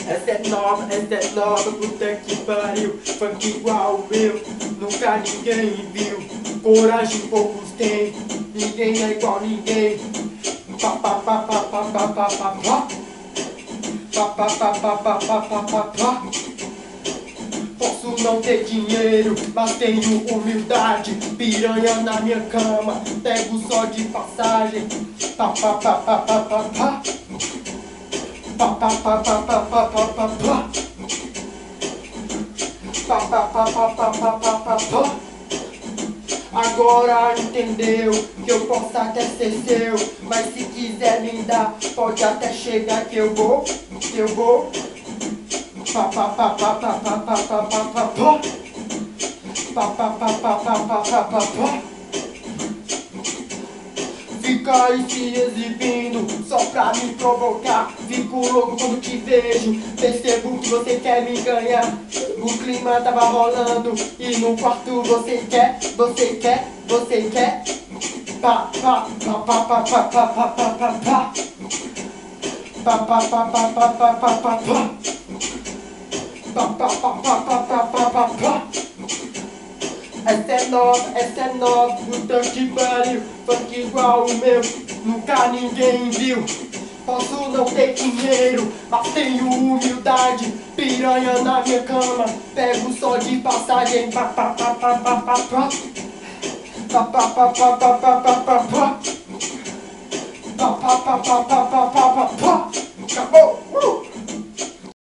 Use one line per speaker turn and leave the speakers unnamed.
Essa é nova, puta que pariu. Funk igual o meu, nunca ninguém viu. Coragem poucos tem, ninguém é igual ninguém. Pa pa pa pa pa pa pa pa pa. Pa pa pa pa pa pa pa pa pa. Posso não ter dinheiro, mas tenho humildade. Piranha na minha cama, pego só de passagem. Pa pa pa pa pa pa pa. Pa pa pa pa pa pa pa pa pa. Pa pa pa pa pa pa pa pa pa. Agora entendeu que eu posso até ser seu, mas se quiser me dar, pode até chegar que eu vou. Pa pa pa pa pa pa pa pa pa pa pa. Pa pa pa pa pa pa pa pa pa. Fica aí se exibindo só pra me provocar. Fico louco quando te vejo, percebo que você quer me ganhar. O clima tava rolando e no quarto você quer. Pa pa pa pa pa pa pa pa pa pa pa. Pa pa pa pa pa pa pa pa pa. Pa pa pa pa pa pa pa pa pa. Essa é nova, puta que pariu. Funk igual o meu, nunca ninguém viu. Posso não ter dinheiro, mas tenho humildade. Piranha na minha cama, pego só de passagem. Pa pa pa pa pa pa pa. Pa pa pa pa pa pa pa pa pa. Pa pa pa pa pa pa pa pa pa. Acabou!